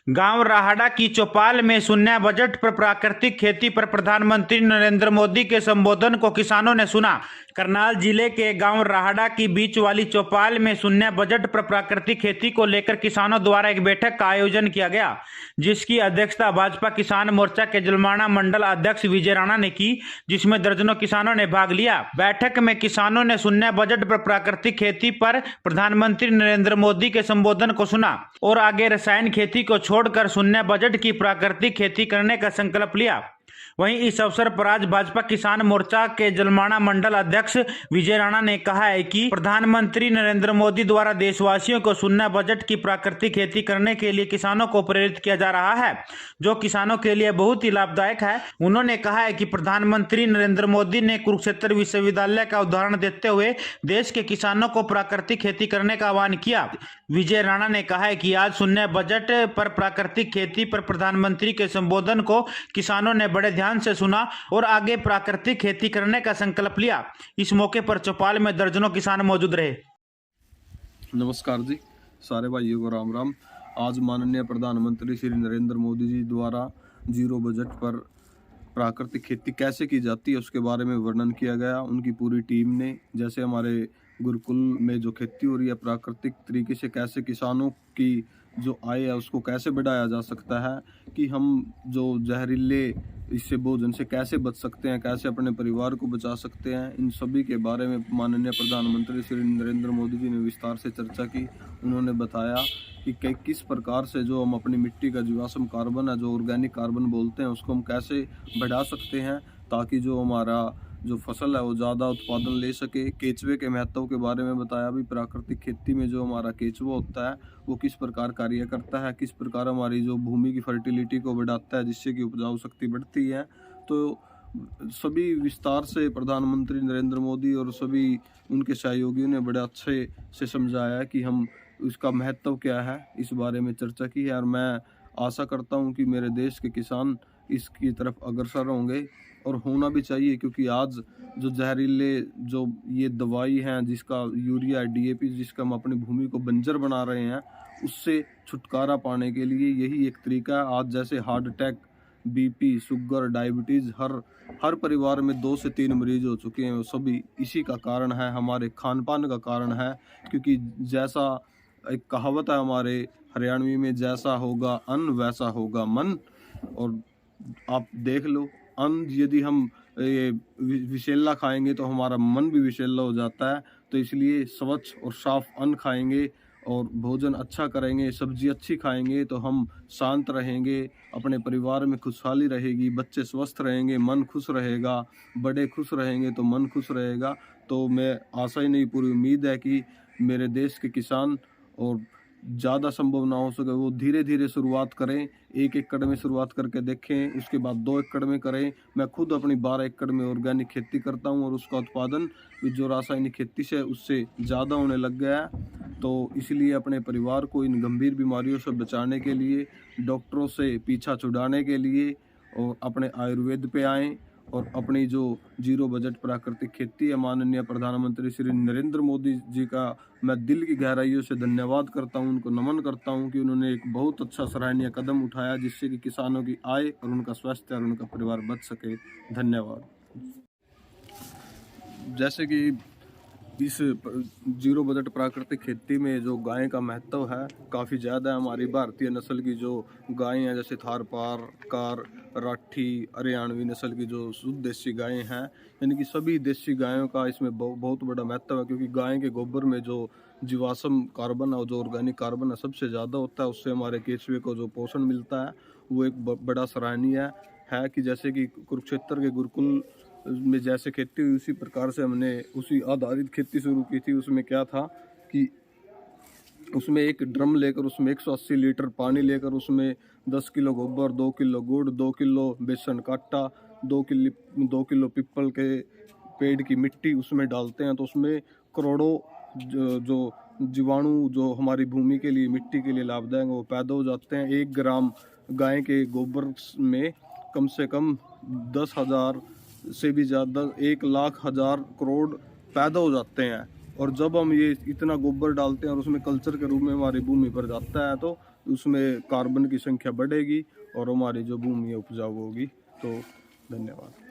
गांव राहड़ा की चौपाल में शून्य बजट पर प्राकृतिक खेती पर प्रधानमंत्री नरेंद्र मोदी के संबोधन को किसानों ने सुना। करनाल जिले के गांव राहड़ा की बीच वाली चौपाल में शून्य बजट पर प्राकृतिक खेती को लेकर किसानों द्वारा एक बैठक का आयोजन किया गया, जिसकी अध्यक्षता भाजपा किसान मोर्चा के जलमाना मंडल अध्यक्ष विजय राणा ने की, जिसमें दर्जनों किसानों ने भाग लिया। बैठक में किसानों ने शून्य बजट पर प्राकृतिक खेती पर प्रधानमंत्री नरेंद्र मोदी के संबोधन को सुना और आगे रसायन खेती को छोड़कर शून्य बजट की प्राकृतिक खेती करने का संकल्प लिया। वहीं इस अवसर पर आज भाजपा किसान मोर्चा के जलमाना मंडल अध्यक्ष विजय राणा ने कहा है कि प्रधानमंत्री नरेंद्र मोदी द्वारा देशवासियों को शून्य बजट की प्राकृतिक खेती करने के लिए किसानों को प्रेरित किया जा रहा है, जो किसानों के लिए बहुत ही लाभदायक है। उन्होंने कहा है कि प्रधानमंत्री नरेंद्र मोदी ने कुरुक्षेत्र विश्वविद्यालय का उदाहरण देते हुए देश के किसानों को प्राकृतिक खेती करने का आह्वान किया। विजय राणा ने कहा है कि आज शून्य बजट पर प्राकृतिक खेती पर प्रधानमंत्री के संबोधन को किसानों ने बड़े ध्यान से सुना और आगे प्राकृतिक खेती करने का संकल्प लिया। इस मौके पर चौपाल में दर्जनों किसान मौजूद रहे। नमस्कार जी, सारे भाइयों को राम राम। आज माननीय प्रधानमंत्री श्री नरेंद्र मोदी जी द्वारा जीरो बजट पर प्राकृतिक खेती कैसे की जाती है उसके बारे में वर्णन किया गया। उनकी पूरी टीम ने, जैसे हमारे गुरुकुल में जो खेती हो रही है प्राकृतिक तरीके से, कैसे किसानों की जो आय है उसको कैसे बढ़ाया जा सकता है, कि हम जो जहरीले इससे भोजन से कैसे बच सकते हैं, कैसे अपने परिवार को बचा सकते हैं, इन सभी के बारे में माननीय प्रधानमंत्री श्री नरेंद्र मोदी जी ने विस्तार से चर्चा की। उन्होंने बताया कि किस प्रकार से जो हम अपनी मिट्टी का जीवाश्म कार्बन है, जो ऑर्गेनिक कार्बन बोलते हैं, उसको हम कैसे बढ़ा सकते हैं ताकि जो हमारा जो फसल है वो ज़्यादा उत्पादन ले सके। केचुए के महत्व के बारे में बताया भी, प्राकृतिक खेती में जो हमारा केचुआ होता है वो किस प्रकार कार्य करता है, किस प्रकार हमारी जो भूमि की फर्टिलिटी को बढ़ाता है, जिससे कि उपजाऊ शक्ति बढ़ती है। तो सभी विस्तार से प्रधानमंत्री नरेंद्र मोदी और सभी उनके सहयोगियों ने बड़े अच्छे से समझाया कि हम इसका महत्व क्या है, इस बारे में चर्चा की है। और मैं आशा करता हूं कि मेरे देश के किसान इसकी तरफ अग्रसर होंगे और होना भी चाहिए, क्योंकि आज जो जहरीले जो ये दवाई हैं, जिसका यूरिया डीएपी, जिसका हम अपनी भूमि को बंजर बना रहे हैं, उससे छुटकारा पाने के लिए यही एक तरीका है। आज जैसे heart attack, BP, sugar, diabetes हर परिवार में 2 से 3 मरीज हो चुके हैं। वो सभी इसी का कारण है, हमारे खान पान का कारण है। क्योंकि जैसा एक कहावत है हमारे हरियाणवी में, जैसा होगा अन्न वैसा होगा मन। और आप देख लो, अन्न यदि हम ये विषैला खाएंगे तो हमारा मन भी विषैला हो जाता है। तो इसलिए स्वच्छ और साफ अन्न खाएंगे और भोजन अच्छा करेंगे, सब्जी अच्छी खाएंगे तो हम शांत रहेंगे, अपने परिवार में खुशहाली रहेगी, बच्चे स्वस्थ रहेंगे, मन खुश रहेगा, बड़े खुश रहेंगे तो मन खुश रहेगा। तो मैं आशा ही नहीं, पूरी उम्मीद है कि मेरे देश के किसान, और ज़्यादा संभव ना हो सके वो धीरे धीरे शुरुआत करें, 1 एकड़ में शुरुआत करके देखें, उसके बाद 2 एकड़ में करें। मैं खुद अपनी 12 एकड़ में ऑर्गेनिक खेती करता हूं और उसका उत्पादन जो रासायनिक खेती से उससे ज़्यादा होने लग गया है। तो इसलिए अपने परिवार को इन गंभीर बीमारियों से बचाने के लिए, डॉक्टरों से पीछा छुड़ाने के लिए, और अपने आयुर्वेद पे आएँ और अपनी जो जीरो बजट प्राकृतिक खेती है, माननीय प्रधानमंत्री श्री नरेंद्र मोदी जी का मैं दिल की गहराइयों से धन्यवाद करता हूं, उनको नमन करता हूं कि उन्होंने एक बहुत अच्छा सराहनीय कदम उठाया, जिससे कि किसानों की आय और उनका स्वास्थ्य और उनका परिवार बच सके। धन्यवाद। जैसे कि इस जीरो बजट प्राकृतिक खेती में जो गाय का महत्व है काफ़ी ज़्यादा है। हमारी भारतीय नस्ल की जो गायें हैं, जैसे थारपार, कार, राठी, हरियाणवी नस्ल की जो शुद्ध देसी गायें हैं, यानी कि सभी देसी गायों का इसमें बहुत बड़ा महत्व है। क्योंकि गाय के गोबर में जो जीवाश्म कार्बन है, जो ऑर्गेनिक कार्बन है, सबसे ज़्यादा होता है। उससे हमारे केचुए को जो पोषण मिलता है वो एक बड़ा सराहनीय है। कि जैसे कि कुरुक्षेत्र के गुरुकुल में जैसे खेती हुई, उसी प्रकार से हमने उसी आधारित खेती शुरू की थी। उसमें क्या था कि उसमें एक ड्रम लेकर उसमें 180 लीटर पानी लेकर उसमें 10 किलो गोबर, 2 किलो गुड़, 2 किलो बेसन का आटा, 2 किलो पीपल के पेड़ की मिट्टी उसमें डालते हैं। तो उसमें करोड़ों जो जीवाणु जो हमारी भूमि के लिए, मिट्टी के लिए लाभदायक वो पैदा हो जाते हैं। 1 ग्राम गाय के गोबर में कम से कम 10,000 से भी ज़्यादा 1,00,000 करोड़ पैदा हो जाते हैं। और जब हम ये इतना गोबर डालते हैं और उसमें कल्चर के रूप में हमारी भूमि पर जाता है, तो उसमें कार्बन की संख्या बढ़ेगी और हमारी जो भूमि है उपजाऊ होगी। तो धन्यवाद।